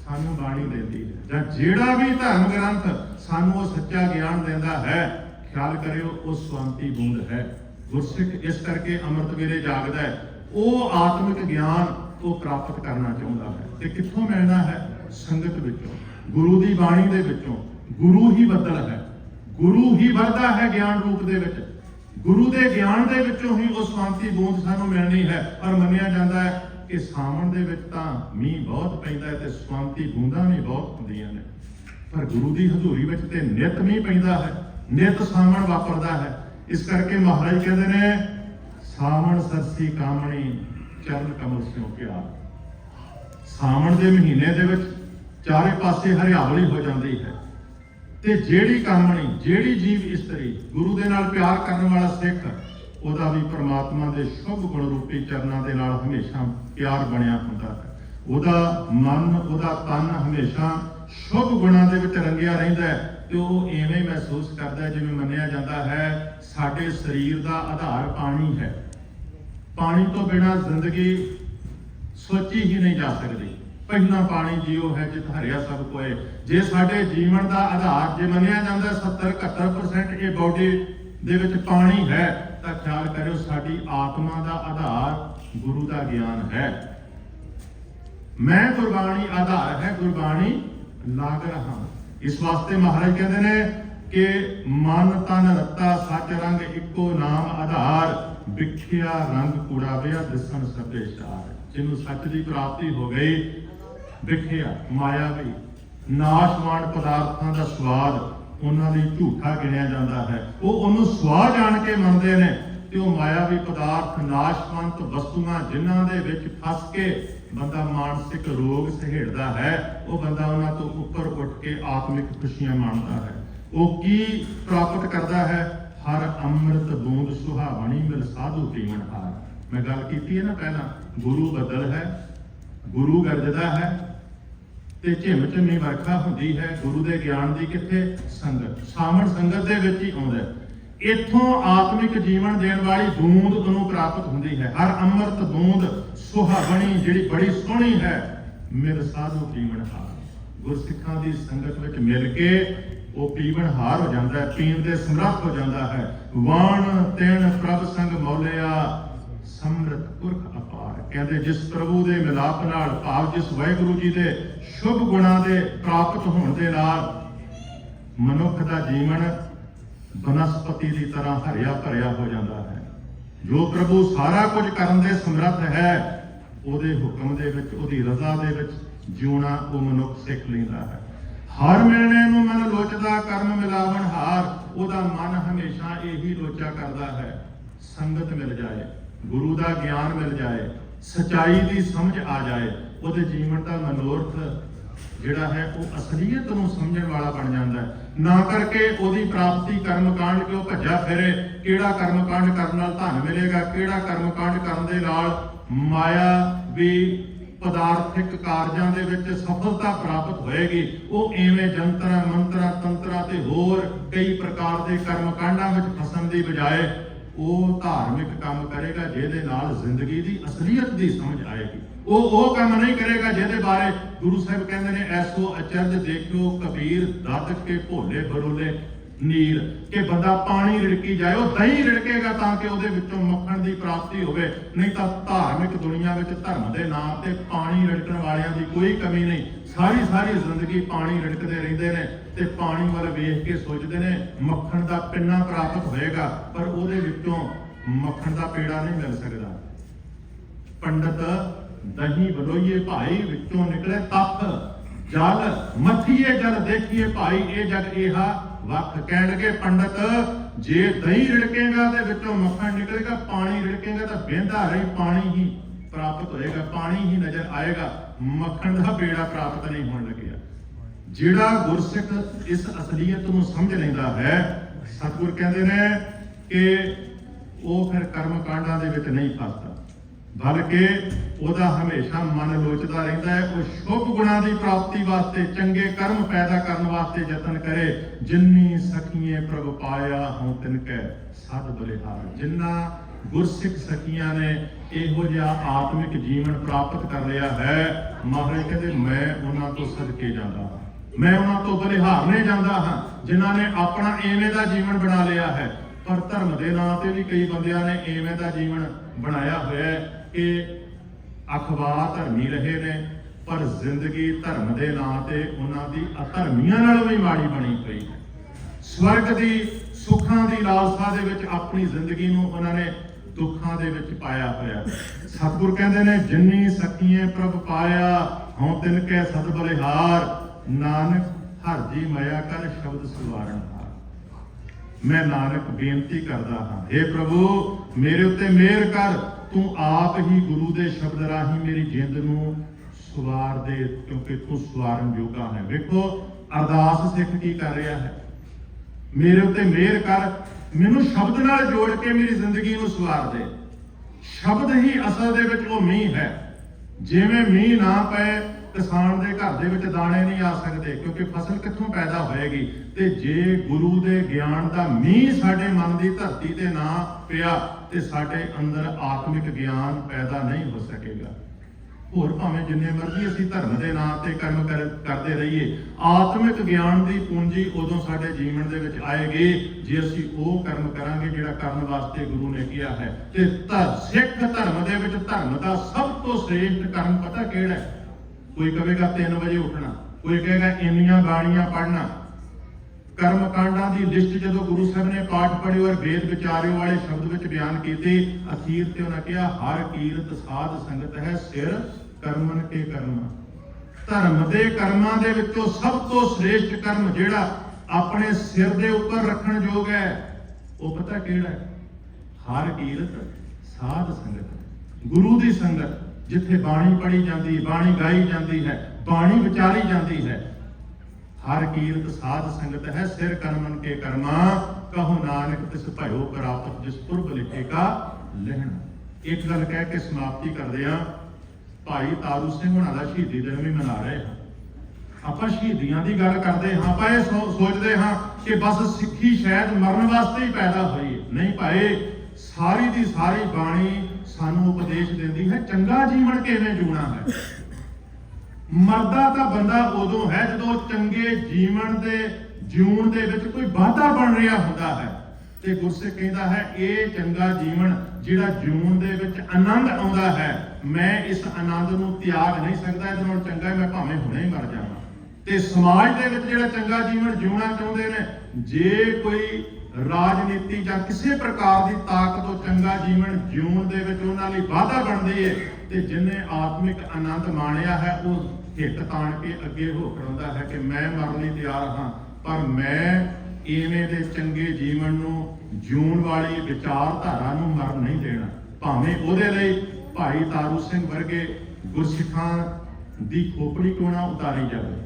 ਸਾਨੂੰ ਬਾਣੀ ਦਿੰਦੀ ਹੈ, ਜਾਂ ਜਿਹੜਾ ਵੀ ਧਰਮ ਗ੍ਰੰਥ ਸਾਨੂੰ ਉਹ ਸੱਚਾ ਗਿਆਨ ਦਿੰਦਾ ਹੈ, ਖਿਆਲ ਕਰਿਓ ਉਹ ਸਵਾਂਤੀ ਬੂੰਦ ਹੈ। ਗੁਰਸਿੱਖ ਇਸ ਕਰਕੇ ਅੰਮ੍ਰਿਤ ਵੇਲੇ ਜਾਗਦਾ ਹੈ, ਉਹ ਆਤਮਿਕ ਗਿਆਨ ਉਹ ਪ੍ਰਾਪਤ ਕਰਨਾ ਚਾਹੁੰਦਾ ਹੈ। ਤੇ ਕਿੱਥੋਂ ਮਿਲਣਾ ਹੈ? ਸੰਗਤ ਵਿੱਚੋਂ, ਗੁਰੂ ਦੀ ਬਾਣੀ ਦੇ ਵਿੱਚੋਂ। ਗੁਰੂ ਹੀ ਬੱਦਲ ਹੈ, ਗੁਰੂ ਹੀ ਵਰਦਾ ਹੈ ਗਿਆਨ ਰੂਪ ਦੇ ਵਿੱਚ। ਗੁਰੂ ਦੇ ਗਿਆਨ ਦੇ ਵਿੱਚੋਂ ਹੀ ਉਹ ਸਵਾਂਤੀ ਬੂੰਦ ਸਾਨੂੰ ਮਿਲਣੀ ਹੈ। ਔਰ ਮੰਨਿਆ ਜਾਂਦਾ ਹੈ ਕਿ ਸਾਵਣ ਦੇ ਵਿੱਚ ਤਾਂ ਮੀਂਹ ਬਹੁਤ ਪੈਂਦਾ ਹੈ ਤੇ ਸਵਾਂਤੀ ਬੂੰਦਾਂ ਵੀ ਬਹੁਤ ਹੁੰਦੀਆਂ ਨੇ, ਪਰ ਗੁਰੂ ਦੀ ਹਜ਼ੂਰੀ ਵਿੱਚ ਤੇ ਨਿਤ ਮੀਂਹ ਪੈਂਦਾ ਹੈ, ਨਿਤ ਸਾਵਣ ਵਾਪਰਦਾ ਹੈ। ਇਸ ਕਰਕੇ ਮਹਾਰਾਜ ਕਹਿੰਦੇ ਨੇ, ਸਾਵਣ ਸਰਸੀ ਕਾਮਣੀ ਚਰਨ ਕਮਲ ਸਿਓ ਪਿਆਰ। ਸਾਵਣ ਦੇ ਮਹੀਨੇ ਦੇ ਵਿੱਚ ਚਾਰੇ ਪਾਸੇ ਹਰਿਆਵਲੀ ਹੋ ਜਾਂਦੀ ਹੈ ਤੇ ਜਿਹੜੀ ਕਾਮਣੀ, ਜਿਹੜੀ ਜੀਵ ਇਸਤਰੀ ਗੁਰੂ ਦੇ ਨਾਲ ਪਿਆਰ ਕਰਨ ਵਾਲਾ ਸਿੱਖ, ਉਹਦਾ ਵੀ ਪ੍ਰਮਾਤਮਾ ਦੇ ਸ਼ੁਭ ਗੁਣ ਰੂਪੀ ਚਰਨਾਂ ਦੇ ਨਾਲ ਹਮੇਸ਼ਾ ਪਿਆਰ ਬਣਿਆ ਹੁੰਦਾ ਹੈ। ਉਹਦਾ ਮਨ, ਉਹਦਾ ਤਨ ਹਮੇਸ਼ਾ ਸ਼ੁਭ ਗੁਣਾਂ ਦੇ ਵਿੱਚ ਰੰਗਿਆ ਰਹਿੰਦਾ ਹੈ ਤੇ ਉਹ ਐਵੇਂ ਮਹਿਸੂਸ ਕਰਦਾ ਜਿਵੇਂ ਮੰਨਿਆ ਜਾਂਦਾ ਹੈ ਸਾਡੇ ਸਰੀਰ ਦਾ ਆਧਾਰ ਪਾਣੀ ਹੈ। ਪਾਣੀ ਤੋਂ ਬਿਨਾਂ ਜ਼ਿੰਦਗੀ ਸੋਚੀ ਹੀ ਨਹੀਂ ਜਾ ਸਕਦੀ। ਪਹਿਲਾ ਪਾਣੀ ਜੀਓ ਹੈ ਜਿਤ ਹਰਿਆ ਸਭ ਕੋਏ। ਜੇ ਸਾਡੇ ਜੀਵਨ ਦਾ ਆਧਾਰ ਜੇ ਮੰਨਿਆ ਜਾਂਦਾ 70-71% ਇਹ ਬਾਡੀ ਦੇ ਵਿੱਚ ਪਾਣੀ ਹੈ, ਤਾਂ ਖਿਆਲ ਕਰਿਓ ਸਾਡੀ ਆਤਮਾ ਦਾ ਆਧਾਰ ਗੁਰੂ ਦਾ ਗਿਆਨ ਹੈ। ਮੈਂ ਗੁਰਬਾਣੀ ਆਧਾਰ ਹੈ, ਗੁਰਬਾਣੀ ਲਾਗ ਰਹਾ। ਇਸ ਵਾਸਤੇ ਮਹਾਰਾਜ ਕਹਿੰਦੇ ਨੇ, कि मन तन रत्ता सच रंग इको नाम आधार विख्या रंग कुड़ाविया दिसन सबे चार। जिन्हों सच की प्राप्ति हो गई, विख्या मायावी नाशवान पदार्थों का स्वाद उन्होंने झूठा गिनिया जाता है। वो उन्होंने स्वाद जान के मनते हैं कि वो मायावी पदार्थ नाशवंत वस्तुआं जिन्हां दे विच फस के बंदा मानसिक रोग सहेड़ता है, वो बंदा उन्होंने तो ऊपर उठ के आत्मिक खुशियां मानता है। वो की प्राप्त करता है? हर अमृत बूंद सुहावनी मिल साधु पीवन हार। मैं गल की है ना पहला, गुरु बदल है, गुरु गरजदा है ते झिम झिमी वर्खा होंदी है। गुरु के ज्ञान की किथे संगत, सामण संगत दे विच ही आउंदा है। इथों आत्मिक जीवन देने वाली बूंद उन्होंने प्राप्त होंदी है। हर अमृत बूंद सुहावनी जिहड़ी बड़ी सोहनी है, मिल साधु पीवन हार। गुरसिखां की संगत विच मिल के वो पीवन हार हो जाता है, पीण दे समर्थ हो जाता है। वाण तिन प्रभ संग मौलिया समृत पुरख अपार। कहते जिस प्रभु के मिलाप नाल, भाव जिस वाहिगुरु जी के शुभ गुणों के प्राप्त होने के नाल मनुख का जीवन वनस्पति की तरह हरिया भरिया हो जाता है। जो प्रभु सारा कुछ करने के समर्थ है, ਉਹਦੇ हुक्म ਦੇ ਵਿੱਚ, ਉਹਦੀ रजा ਦੇ ਵਿੱਚ ਜਿਉਣਾ ਉਹ ਮਨੁੱਖ ਸਿੱਖ ਲੈਂਦਾ ਹੈ। हर मिलने ਨੂੰ मन लोचदा कर्म मिलावन हार। ਉਹਦਾ मन हमेशा यही लोचा करता है, संगत मिल जाए, गुरु का ज्ञान मिल जाए, सच्चाई की समझ आ जाए, ਉਹਦੇ जीवन का मनोरथ जिहड़ा है वो असलीयत ਨੂੰ समझण वाला बन जाता है। ना करके ਉਹਦੀ प्राप्ति कर्म कांड के ਉਹ ਭੱਜਾ ਫਿਰੇ, ਕਿਹੜਾ कर्म कांड ਕਰਨ ਨਾਲ ਧਨ ਮਿਲੇਗਾ, ਕਿਹੜਾ कर्म कांड ਕਰਨ ਦੇ ਨਾਲ माया भी पदार्थिक कार्यां दे विच सफलता प्राप्त होएगी। वो इवें जंतरां मंत्रां तंत्रां ते होर कई प्रकार के कर्म कांडां विच फसन दी बजाए वो धार्मिक काम करेगा जिहदे नाल जिंदगी की असलीयत की समझ आएगी। वो काम नहीं करेगा जिहदे बारे गुरु साहिब कहते हैं, ऐसो अचरज देखो कबीर दादक के भोले बरोले नीर। कि बंदा पानी रिड़की जाए, वो दही रिड़केगा ताकि ਉਹਦੇ ਵਿੱਚੋਂ मक्खन की प्राप्ति होवे। नहीं तो धार्मिक दुनिया में धर्म के नाम से पानी रिड़कण वालियां की कोई कमी नहीं। सारी सारी जिंदगी पानी रिड़कते रहते हैं ते पानी वाल वेख के सोचते हैं मक्खन का पिन्ना प्राप्त होएगा, पर ਉਹਦੇ ਵਿੱਚੋਂ मक्खन का पेड़ा नहीं मिल सकता। पंडित दही बलोईए भाई, विचों निकले तप जल, मथिए जल देखिए भाई, ये जग एहा वक्त। कह लगे पंडित जे दही रिड़केगा तो विचों मक्खन निकलेगा, पानी रिड़केगा तो बेंदा रही पानी ही प्राप्त होएगा, पानी ही नजर आएगा, मक्खन का पेड़ा प्राप्त नहीं होने लगे। जिहड़ा गुरसिख इस असलीयत को समझ लेंदा है, सतगुर कहते हैं कि वो फिर कर्म कांडां दे विच नहीं फसदा, बल्कि ਉਹਦਾ हमेशा मन लोचदा रहिंदा है। वो शुभ गुणों की प्राप्ति वास्ते, चंगे कर्म पैदा करने वास्ते यतन करे। जिन्नी सखिए प्रभ पाया हों तिनकै सद बलिहार। जिन्ना गुरसिख सखियां ने इहो जिहा आत्मिक जीवन प्राप्त कर लिया है, महाराज कहते मैं उन्हां तो सदके जांदा हां, मैं उन्हां तो बलिहारने जांदा हां जिन्हां ने अपना एवें दा जीवन बना लिया है। पर धर्म के नाम से भी कई बंदियां ने एवें दा जीवन बनाया होया है कि अखबार धर्मी रहे ने, पर जिंदगी धर्म के नाम से उन्होंने अधर्मियों नालों भी माड़ी बनी हुई है। स्वर्ग की सुखां की लालसा दे विच अपनी जिंदगी नूं उन्होंने दुखां दे विच पाया होया। सतगुर कहते हैं जिन्नी सखिए प्रभ पाया हों तिनकै सद बलिहार। नानक हर जी मया कर शब्द सुवारण हार। मैं नानक बेनती करता हाँ, हे प्रभु मेरे उत्ते मेहर कर, तू आप ही गुरु के शब्द राही मेरी जिंद नूं सवार दे, क्योंकि तू सवारन योगा है। देखो अरदास सिख की कर रहा है, मेरे उत्ते मेहर कर, मैनू शब्द नाल जोड़ के मेरी जिंदगी नूं सवार दे। शब्द ही असल दे विच वो मींह है। जिवें मींह ना पे किसान के घर दे विच दाने नहीं आ सकते, क्योंकि फसल कित्थों पैदा होएगी। ते जे गुरु के ज्ञान का मींह साडे मन की धरती ते ना पिया ते साडे अंदर आत्मिक ज्ञान पैदा नहीं हो सकेगा। होर भावें जिन्ने मर्जी असीं धर्म के नाम से कर्म करते रहिए, आत्मिक ज्ञान की पूंजी उदों साडे जीवन दे विच आएगी जे असीं वो कर्म करांगे जिहड़ा करन वास्ते गुरु ने किया है। ते सिख धर्म दे विच धर्म का सब तो श्रेष्ठ कर्म पता किहड़ा है? कोई कहेगा 3 बजे उठना, कोई कहेगा इन्नियां बाणियां पढ़ना, ਕਰਮ ਕਾਂਡਾਂ ਦੀ ਲਿਸਟ ਜਦੋਂ ਗੁਰੂ ਸਾਹਿਬ ਨੇ ਪਾਠ ਪੜ੍ਹੇ ਔਰ ਵੇਦ ਵਿਚਾਰਿਓ ਵਾਲੇ ਸ਼ਬਦ ਵਿੱਚ ਬਿਆਨ ਕੀਤੇ, ਅਖੀਰ ਤੇ ਉਹਨਾਂ ਕਿਹਾ ਹਰ ਕੀਰਤ ਸਾਧ ਸੰਗਤ ਹੈ ਸਿਰ ਕਰਮਨ ਕੇ ਕਰਮ। ਧਰਮ ਦੇ ਕਰਮਾਂ ਦੇ ਵਿੱਚੋਂ ਸਭ ਤੋਂ ਸ੍ਰੇਸ਼ਟ ਕਰਮ ਜਿਹੜਾ ਆਪਣੇ ਸਿਰ ਦੇ ਉੱਪਰ ਰੱਖਣ ਯੋਗ ਹੈ, ਉਹ ਪਤਾ ਕਿਹੜਾ ਹੈ? ਹਰ ਕੀਰਤ ਸਾਧ ਸੰਗਤ, ਗੁਰੂ ਦੀ ਸੰਗਤ, ਜਿੱਥੇ ਬਾਣੀ ਪੜ੍ਹੀ ਜਾਂਦੀ, ਬਾਣੀ ਗਾਈ ਜਾਂਦੀ ਹੈ, ਬਾਣੀ ਵਿਚਾਰੀ ਜਾਂਦੀ ਹੈ। ਹਰ ਕੀਰਤ ਸਾਧ ਸੰਗਤ ਹੈ ਸਿਰ ਕਰਮਨ ਕੇ ਕਰਮਾ, ਕਹੋ ਨਾਨਕ ਤਿਸ ਭਇਓ ਪ੍ਰਾਪਤ ਜਿਸ ਪੁਰਬ ਲਿਖੇ ਕਾ ਲਹਿਣ। ਇੱਕ ਗੱਲ ਕਹਿ ਕੇ ਸਮਾਪਤੀ ਕਰਦੇ ਹਾਂ। ਭਾਈ ਤਾਰੂ ਸਿੰਘ ਹੁਣਾਂ ਦਾ ਸ਼ਹੀਦੀ ਦਿਨ ਵੀ ਮਨਾ ਰਹੇ ਹਾਂ। ਆਪਾਂ ਸ਼ਹੀਦੀਆਂ ਦੀ ਗੱਲ ਕਰਦੇ ਹਾਂ, ਆਪਾਂ ਇਹ ਸੋਚਦੇ ਹਾਂ ਕਿ ਬਸ ਸਿੱਖੀ ਸ਼ਾਇਦ ਮਰਨ ਵਾਸਤੇ ਹੀ ਪੈਦਾ ਹੋਈ ਹੈ। ਨਹੀਂ ਭਾਈ, ਸਾਰੀ ਦੀ ਸਾਰੀ ਬਾਣੀ ਸਾਨੂੰ ਉਪਦੇਸ਼ ਦਿੰਦੀ ਹੈ ਚੰਗਾ ਜੀਵਨ ਕਿਵੇਂ ਜਿਉਣਾ ਹੈ। ਮਰਦਾ ਤਾਂ ਬੰਦਾ ਉਦੋਂ ਹੈ ਜਦੋਂ ਚੰਗੇ ਜੀਵਨ ਦੇ ਜਿਉਣ ਦੇ ਵਿੱਚ ਕੋਈ ਵਾਧਾ ਬਣ ਰਿਹਾ ਹੁੰਦਾ ਹੈ। ਤੇ ਗੁਰਸਿੱਖ ਕਹਿੰਦਾ ਹੈ ਇਹ ਚੰਗਾ ਜੀਵਨ ਜਿਹੜਾ ਜਿਉਣ ਦੇ ਵਿੱਚ ਆਨੰਦ ਆਉਂਦਾ ਹੈ, ਮੈਂ ਇਸ ਆਨੰਦ ਨੂੰ ਤਿਆਗ ਨਹੀਂ ਸਕਦਾ, ਇਹਦੇ ਨਾਲ ਚੰਗਾ ਮੈਂ ਭਾਵੇਂ ਹੁਣੇ ਹੀ ਮਰ ਜਾਵਾਂ। ਤੇ ਸਮਾਜ ਦੇ ਵਿੱਚ ਜਿਹੜਾ ਚੰਗਾ ਜੀਵਨ ਜਿਉਣਾ ਚਾਹੁੰਦੇ ਨੇ, ਜੇ ਕੋਈ ਰਾਜਨੀਤੀ ਜਾਂ ਕਿਸੇ ਪ੍ਰਕਾਰ ਦੀ ਤਾਕਤ ਤੋਂ ਚੰਗਾ ਜੀਵਨ ਜਿਉਣ ਦੇ ਵਿੱਚ ਉਹਨਾਂ ਲਈ ਵਾਧਾ ਬਣਦੀ ਹੈ, ਤੇ ਜਿਹਨੇ ਆਤਮਿਕ ਆਨੰਦ ਮਾਣਿਆ ਹੈ ਉਹ ਹਿੱਟ ਤਾਣ ਕੇ ਅੱਗੇ ਹੋ ਖੜਾਉਂਦਾ ਹੈ ਕਿ ਮੈਂ ਮਰਨ ਲਈ ਤਿਆਰ ਹਾਂ, ਪਰ ਮੈਂ ਇਵੇਂ ਦੇ ਚੰਗੇ ਜੀਵਨ ਨੂੰ ਜਿਉਣ ਵਾਲੀ ਵਿਚਾਰਧਾਰਾ ਨੂੰ ਮਰਨ ਨਹੀਂ ਦੇਣਾ। ਭਾਵੇਂ ਉਹਦੇ ਲਈ ਭਾਈ ਤਾਰੂ ਸਿੰਘ ਵਰਗੇ ਗੁਰਸਿੱਖਾਂ ਦੀ ਖੋਪੜੀ ਕਿਉਂ ਨਾ ਉਤਾਰੀ ਜਾਵੇ,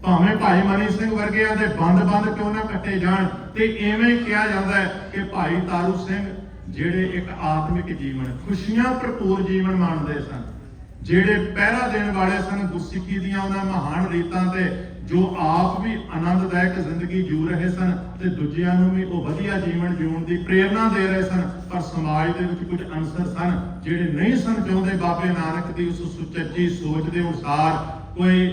ਭਾਵੇਂ ਭਾਈ ਮਨੀ ਸਿੰਘ ਵਰਗਿਆਂ ਦੇ ਬੰਦ ਕਿਉਂ ਨਾ ਕੱਟੇ ਜਾਣ। ਤੇ ਐਵੇਂ ਕਿਹਾ ਜਾਂਦਾ ਹੈ ਕਿ ਭਾਈ ਤਾਰੂ ਸਿੰਘ ਜਿਹੜੇ ਇੱਕ ਆਤਮਿਕ ਜੀਵਨ, ਖੁਸ਼ੀਆਂ ਭਰਪੂਰ ਜੀਵਨ ਮੰਨਦੇ ਸਨ, ਜਿਹੜੇ ਪਹਿਰਾ ਦੇਣ ਵਾਲੇ ਸਨ ਗੁਰਸਿੱਖੀ ਦੀਆਂ ਉਹਨਾਂ ਮਹਾਨ ਰੀਤਾਂ ਤੇ, ਜੋ ਆਪ ਵੀ ਆਨੰਦਦਾਇਕ ਜ਼ਿੰਦਗੀ ਜੂ ਰਹੇ ਸਨ ਤੇ ਦੂਜਿਆਂ ਨੂੰ ਵੀ ਉਹ ਵਧੀਆ ਜੀਵਨ ਜਿਉਣ ਦੀ ਪ੍ਰੇਰਨਾ ਦੇ ਰਹੇ ਸਨ। ਪਰ ਸਮਾਜ ਦੇ ਵਿੱਚ ਕੁਝ ਅੰਸਰ ਸਨ ਜਿਹੜੇ ਨਹੀਂ ਸਨ ਚਾਹੁੰਦੇ ਬਾਬੇ ਨਾਨਕ ਦੀ ਉਸ ਸੁਚੱਜੀ ਸੋਚ ਦੇ ਅਨੁਸਾਰ ਕੋਈ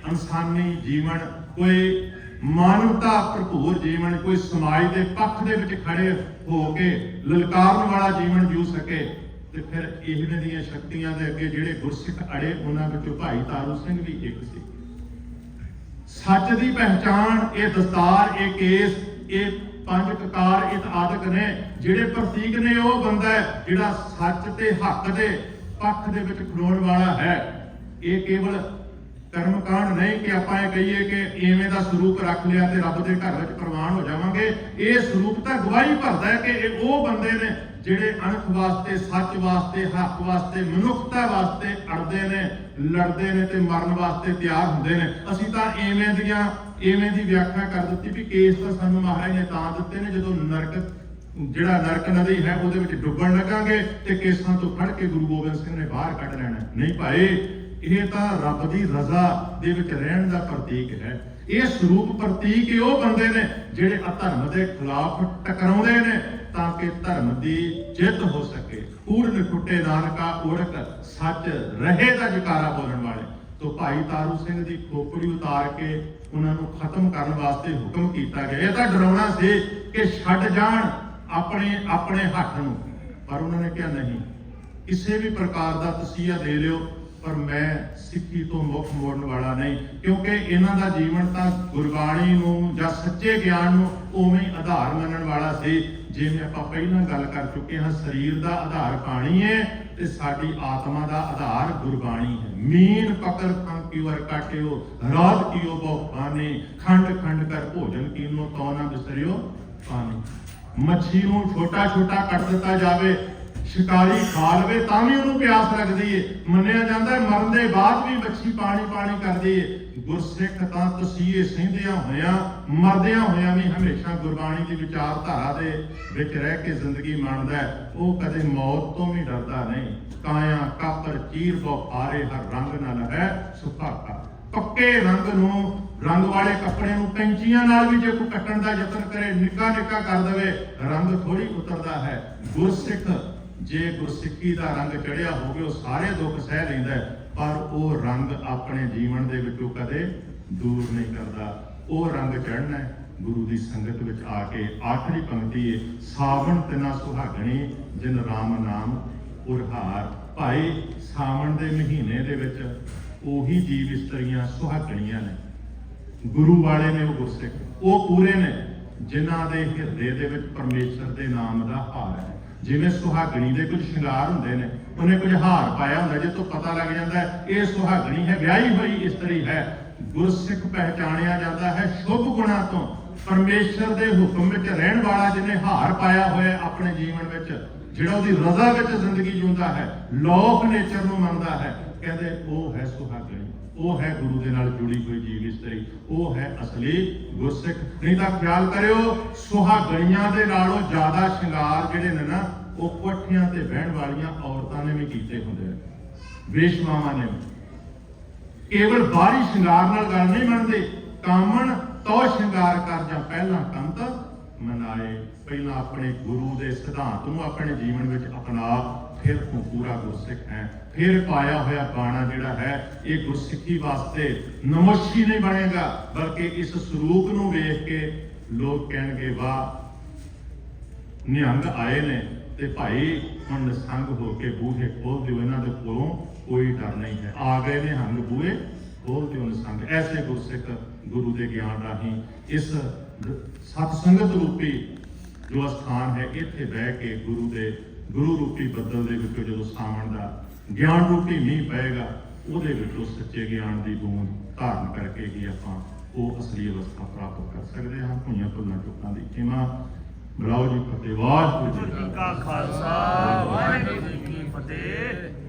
ਇਨਸਾਨੀ ਜੀਵਨ, ਕੋਈ ਮਾਨਵਤਾ ਭਰਪੂਰ ਜੀਵਨ, ਕੋਈ ਸਮਾਜ ਦੇ ਪੱਖ ਦੇ ਵਿੱਚ ਖੜੇ ਹੋ ਕੇ ਲਲਕਾਰਨ ਵਾਲਾ ਜੀਵਨ ਜੂ ਸਕੇ। ਤੇ ਫਿਰ ਇਹਨਾਂ ਦੀਆਂ ਸ਼ਕਤੀਆਂ ਦੇ ਅੱਗੇ ਜਿਹੜੇ ਗੁਰਸਿੱਖ ਅੜੇ, ਉਹਨਾਂ ਵਿੱਚੋਂ ਭਾਈ ਤਾਰੂ ਸਿੰਘ ਵੀ ਇੱਕ ਸੀ। ਸੱਚ ਦੀ ਪਹਿਚਾਣ, ਇਹ ਦਸਤਾਰ, ਇਹ ਕੇਸ, ਇਹ ਪੰਜ ਕਕਾਰ ਇਤਆਦਿਕ ਨੇ, ਜਿਹੜੇ ਪ੍ਰਤੀਕ ਨੇ, ਉਹ ਬੰਦਾ ਹੈ ਜਿਹੜਾ ਸੱਚ ਤੇ ਹੱਕ ਦੇ ਪੱਖ ਦੇ ਵਿੱਚ ਖਲੋਣ ਵਾਲਾ ਹੈ। ਇਹ ਕੇਵਲ ਕਰਮਕਾਂਡ ਨਹੀਂ ਕਿ ਆਪਾਂ ਇਹ ਕਹੀਏ ਕਿ ਐਵੇਂ ਦਾ ਸਰੂਪ ਰੱਖ ਲਿਆ ਤੇ ਰੱਬ ਦੇ ਘਰ ਵਿੱਚ ਪ੍ਰਵਾਨ ਹੋ ਜਾਵਾਂਗੇ। ਇਹ ਸਰੂਪ ਤਾਂ ਗਵਾਹੀ ਭਰਦਾ ਹੈ ਕਿ ਇਹ ਉਹ ਬੰਦੇ ਨੇ ਜਿਹੜੇ ਅਣਖ ਵਾਸਤੇ, ਸੱਚ ਵਾਸਤੇ, ਹੱਕ ਵਾਸਤੇ, ਮਨੁੱਖਤਾ ਵਾਸਤੇ ਅੜਦੇ ਨੇ, ਲੜਦੇ ਨੇ ਤੇ ਮਰਨ ਵਾਸਤੇ ਤਿਆਰ ਹੁੰਦੇ ਨੇ। ਅਸੀਂ ਤਾਂ ਐਵੇਂ ਦੀ ਵਿਆਖਿਆ ਕਰ ਦਿੱਤੀ ਵੀ ਕੇਸ ਤਾਂ ਸਾਨੂੰ ਮਹਾਰਾਜ ਨੇ ਤਾਂ ਦਿੱਤੇ ਨੇ ਜਦੋਂ ਨਰਕ ਨਦੀ ਹੈ ਉਹਦੇ ਵਿੱਚ ਡੁੱਬਣ ਲੱਗਾਂਗੇ ਤੇ ਕੇਸਾਂ ਤੋਂ ਫੜ ਕੇ ਗੁਰੂ ਗੋਬਿੰਦ ਸਿੰਘ ਨੇ ਬਾਹਰ ਕੱਢ ਲੈਣਾ। ਨਹੀਂ ਭਾਈ, ਇਹ ਤਾਂ ਰੱਬ ਦੀ ਰਜ਼ਾ ਦੇ ਵਿੱਚ ਰਹਿਣ ਦਾ ਪ੍ਰਤੀਕ ਹੈ। ਇਹ ਸਰੂਪ ਪ੍ਰਤੀਕ ਉਹ ਬੰਦੇ ਨੇ ਜਿਹੜੇ ਅਧਰਮ ਦੇ ਖਿਲਾਫ ਟਕਰਾਉਂਦੇ ਨੇ ਤਾਂ ਕਿ ਧਰਮ ਦੀ ਜਿੱਤ ਹੋ ਸਕੇ। ਕੂੜ ਨਿਕੁੱਟੇ ਨਾਨਕਾ ਓੜਕ ਸੱਚ ਰਹੇ ਦਾ ਜਕਾਰਾ ਬੋਲਣ ਵਾਲੇ। ਤੋਂ ਭਾਈ ਤਾਰੂ ਸਿੰਘ ਦੀ ਖੋਪੜੀ ਉਤਾਰ ਕੇ ਉਹਨਾਂ ਨੂੰ ਖਤਮ ਕਰਨ ਵਾਸਤੇ ਹੁਕਮ ਕੀਤਾ ਗਿਆ। ਇਹ ਤਾਂ ਡਰਾਉਣਾ ਸੀ ਕਿ ਛੱਡ ਜਾਣ ਆਪਣੇ ਹੱਥ ਨੂੰ, ਪਰ ਉਹਨਾਂ ਨੇ ਕਿਹਾ ਨਹੀਂ, ਕਿਸੇ ਵੀ ਪ੍ਰਕਾਰ ਦਾ ਤਸੀਹਾ ਦੇ ਲਿਓ, ਪਰ ਮੈਂ ਸਿੱਖੀ ਤੋਂ ਮੁੱਖ ਮੋੜਨ ਵਾਲਾ ਨਹੀਂ। ਕਿਉਂਕਿ ਇਹਨਾਂ ਦਾ ਜੀਵਨ ਤਾਂ ਗੁਰਬਾਣੀ ਨੂੰ ਜਾਂ ਸੱਚੇ ਗਿਆਨ ਨੂੰ ਉਵੇਂ ਹੀ ਆਧਾਰ ਮੰਨਣ ਵਾਲਾ ਸੀ। ਜਿਵੇਂ ਆਪਾਂ ਪਹਿਲਾਂ ਗੱਲ ਕਰ ਚੁੱਕੇ ਹਾਂ, ਸਰੀਰ ਦਾ ਆਧਾਰ ਪਾਣੀ ਹੈ ਤੇ ਸਾਡੀ ਆਤਮਾ ਦਾ ਆਧਾਰ ਗੁਰਬਾਣੀ ਹੈ। ਮੀਨ ਪਕੜ ਖਾਂ ਕਿਵਰ ਕਾਟਿਓ ਰਾਤ ਕੀਓ ਬਹੁ ਖਾਨੇ, ਖੰਡ ਖੰਡ ਕਰ ਭੋਜਨ ਕੀਨੋ ਤੋ ਨਾ ਵਿਸਰਿਓ ਪਾਣੀ। ਮੱਛੀ ਨੂੰ ਛੋਟਾ ਕੱਟ ਦਿੱਤਾ ਜਾਵੇ, ਸ਼ਿਕਾਰੀ ਖਾ ਲਵੇ ਤਾਂ ਵੀ ਉਹਨੂੰ ਪਿਆਸ ਲੱਗਦੀ ਏ। ਮੰਨਿਆ ਜਾਂਦਾ ਮਰਨ ਦੇ ਬਾਅਦ ਵੀ ਮੱਛੀ ਪਾਣੀ ਕਰਦੀ ਏ। ਗੁਰਸਿੱਖ ਤਾਂ ਤਸੀਹੇ ਸਹਿੰਦਿਆਂ ਹੋਇਆਂ, ਮਰਦਿਆਂ ਹੋਇਆਂ ਵੀ ਹਮੇਸ਼ਾ ਗੁਰਬਾਣੀ ਦੀ ਵਿਚਾਰਧਾਰਾ ਦੇ ਵਿੱਚ ਰਹਿ ਕੇ ਜ਼ਿੰਦਗੀ ਮੰਨਦਾ ਹੈ। ਉਹ ਕਦੇ ਮੌਤ ਤੋਂ ਵੀ ਡਰਦਾ ਨਹੀਂ। ਕਾਇਆ ਕਾਪਰ ਚੀਰ ਬੋ ਹਾਰੇ ਹਰ ਰੰਗ ਨਾਲ ਹੈ ਸੁਭਾਗਾ। ਪੱਕੇ ਰੰਗ ਵਾਲੇ ਕੱਪੜੇ ਨੂੰ ਕੈਂਚੀਆਂ ਨਾਲ ਵੀ ਜੇ ਕੋਈ ਕੱਟਣ ਦਾ ਯਤਨ ਕਰੇ, ਨਿੱਕਾ ਕਰ ਦੇਵੇ, ਰੰਗ ਥੋੜੀ ਉਤਰਦਾ ਹੈ। ਗੁਰਸਿੱਖ ਜੇ ਗੁਰਸਿੱਖੀ ਦਾ ਰੰਗ ਚੜਿਆ ਹੋਵੇ ਉਹ ਸਾਰੇ ਦੁੱਖ ਸਹਿ ਲੈਂਦਾ, ਪਰ ਉਹ ਰੰਗ ਆਪਣੇ ਜੀਵਨ ਦੇ ਵਿੱਚੋਂ ਕਦੇ ਦੂਰ ਨਹੀਂ ਕਰਦਾ। ਉਹ ਰੰਗ ਚੜ੍ਹਨਾ ਹੈ ਗੁਰੂ ਦੀ ਸੰਗਤ ਵਿੱਚ ਆ ਕੇ। ਆਖਰੀ ਪੰਕਤੀ ਹੈ, ਸਾਵਣ ਤਿਨਾ ਸੁਹਾਗਣੀ ਜਿਨ ਰਾਮ ਨਾਮ ਉਰਹਾਰ। ਭਾਈ ਸਾਵਣ ਦੇ ਮਹੀਨੇ ਦੇ ਵਿੱਚ ਉਹੀ ਜੀਵ ਇਸਤਰੀਆਂ ਸੁਹਾਗਣੀਆਂ ਨੇ ਗੁਰੂ ਵਾਲੇ ਨੇ ਉਹ ਗੁਰਸਿੱਖ, ਉਹ ਪੂਰੇ ਨੇ ਜਿਨ੍ਹਾਂ ਦੇ ਹਿਰਦੇ ਦੇ ਵਿੱਚ ਪਰਮੇਸ਼ਰ ਦੇ ਨਾਮ ਦਾ ਹਾਰ ਹੈ। ਜਿਵੇਂ ਸੁਹਾਗਣੀ ਦੇ ਕੁਝ ਸ਼ਿੰਗਾਰ ਹੁੰਦੇ ਨੇ, ਉਹਨੇ ਕੁਝ ਹਾਰ ਪਾਇਆ ਹੁੰਦਾ, ਜਿਸ ਤੋਂ ਪਤਾ ਲੱਗ ਜਾਂਦਾ ਹੈ ਇਹ ਸੁਹਾਗਣੀ ਹੈ, ਵਿਆਹੀ ਹੋਈ ਇਸਤਰੀ ਹੈ। ਗੁਰਸਿੱਖ ਪਹਿਚਾਣਿਆ ਜਾਂਦਾ ਹੈ ਸ਼ੁਭ ਗੁਣਾਂ ਤੋਂ, ਪਰਮੇਸ਼ਰ ਦੇ ਹੁਕਮ ਵਿੱਚ ਰਹਿਣ ਵਾਲਾ, ਜਿਹਨੇ ਹਾਰ ਪਾਇਆ ਹੋਇਆ ਆਪਣੇ ਜੀਵਨ ਵਿੱਚ, ਜਿਹੜਾ ਉਹਦੀ ਰਜ਼ਾ ਵਿੱਚ ਜ਼ਿੰਦਗੀ ਜਿਉਂਦਾ ਹੈ, ਲੋਕ ਨੇਚਰ ਨੂੰ ਮੰਨਦਾ ਹੈ, ਕਹਿੰਦੇ ਉਹ ਹੈ ਸੁਹਾਗਣੀ, ਉਹ ਹੈ ਗੁਰੂ ਦੇ ਨਾਲ ਜੁੜੀ ਹੋਈ ਜੀਵ ਇਸਤਰੀ, ਉਹ ਹੈ ਅਸਲੀ ਗੁਰਸਿੱਖ। ਨਹੀਂ ਤਾਂ ਖਿਆਲ ਕਰਿਓ ਸੁਹਾਗਣੀਆਂ ਦੇ ਨਾਲੋਂ ਜ਼ਿਆਦਾ ਸ਼ਿੰਗਾਰ ਜਿਹੜੇ ਨੇ ਨਾ, ਉਹ ਕੋਠੀਆਂ ਤੇ ਬਹਿਣ ਵਾਲੀਆਂ ਔਰਤਾਂ ਨੇ ਵੀ ਕੀਤੇ ਹੁੰਦੇ ਨੇ, ਵੇਸ਼ਮਾਵਾਂ ਨੇ। ਕੇਵਲ ਬਾਹਰੀ ਸ਼ਿੰਗਾਰ ਨਾਲ ਗੱਲ ਨਹੀਂ ਬਣਦੀ, ਕਾਮਣ ਤੋ ਸ਼ਿੰਗਾਰ ਕਰ ਜਾਂ ਪਹਿਲਾਂ ਕੰਤ ਮਨਾਏ। ਪਹਿਲਾਂ ਆਪਣੇ ਗੁਰੂ ਦੇ ਸਿਧਾਂਤ ਨੂੰ ਆਪਣੇ ਜੀਵਨ ਵਿੱਚ ਅਪਣਾ, ਫਿਰ ਤੂੰ ਪੂਰਾ ਗੁਰਸਿੱਖ ਹੈ। ਫਿਰ ਪਾਇਆ ਹੋਇਆ ਬਾਣਾ ਜਿਹੜਾ ਹੈ ਇਹ ਗੁਰਸਿੱਖੀ ਵਾਸਤੇ ਨਮੋਸ਼ੀ ਨਹੀਂ ਬਣੇਗਾ, ਬਲਕਿ ਇਸ ਸਰੂਪ ਨੂੰ ਵੇਖ ਕੇ ਲੋਕ ਕਹਿਣਗੇ ਵਾਹ ਨਿਹੰਗ ਆਏ ਨੇ ਤੇ ਭਾਈ ਹੁਣ ਨਿਸੰਗ ਹੋ ਕੇ ਬੂਹੇ ਖੋਲ ਦਿਓ, ਇਹਨਾਂ ਦੇ ਕੋਲੋਂ ਕੋਈ ਡਰ ਨਹੀਂ ਹੈ, ਆ ਗਏ ਨੇ ਹੰਗ ਬੂਹੇ ਖੋਲ ਦਿਓ ਨਿਸੰਗ। ਐਸੇ ਗੁਰਸਿੱਖ ਗੁਰੂ ਦੇ ਗਿਆਨ ਰਾਹੀਂ ਇਸ ਸਤ ਸੰਗਤ ਰੂਪੀ ਜੋ ਸਥਾਨ ਹੈ, ਇੱਥੇ ਬਹਿ ਕੇ ਗੁਰੂ ਰੂਪੀ ਬੱਦਲ ਦੇ ਵਿੱਚੋਂ ਜਦੋਂ ਸਾਵਣ ਦਾ ਗਿਆਨ ਰੂਪੀ ਮੀਂਹ ਪਏਗਾ, ਉਹਦੇ ਵਿੱਚੋਂ ਸੱਚੇ ਗਿਆਨ ਦੀ ਬੂੰਦ ਧਾਰਨ ਕਰਕੇ ਹੀ ਆਪਾਂ ਉਹ ਅਸਲੀ ਅਵਸਥਾ ਪ੍ਰਾਪਤ ਕਰ ਸਕਦੇ ਹਾਂ। ਹੋਈਆਂ ਭੁੱਲਾਂ ਚੁੱਕਾਂ ਦੀ ਖਿਮਾ। ਬੁਲਾਓ ਜੀ ਫਤਿਹ। ਵਾਹਿਗੁਰੂ ਜੀ ਕਾ ਖਾਲਸਾ, ਵਾਹਿਗੁਰੂ ਜੀ ਕੀ ਫਤਿਹ।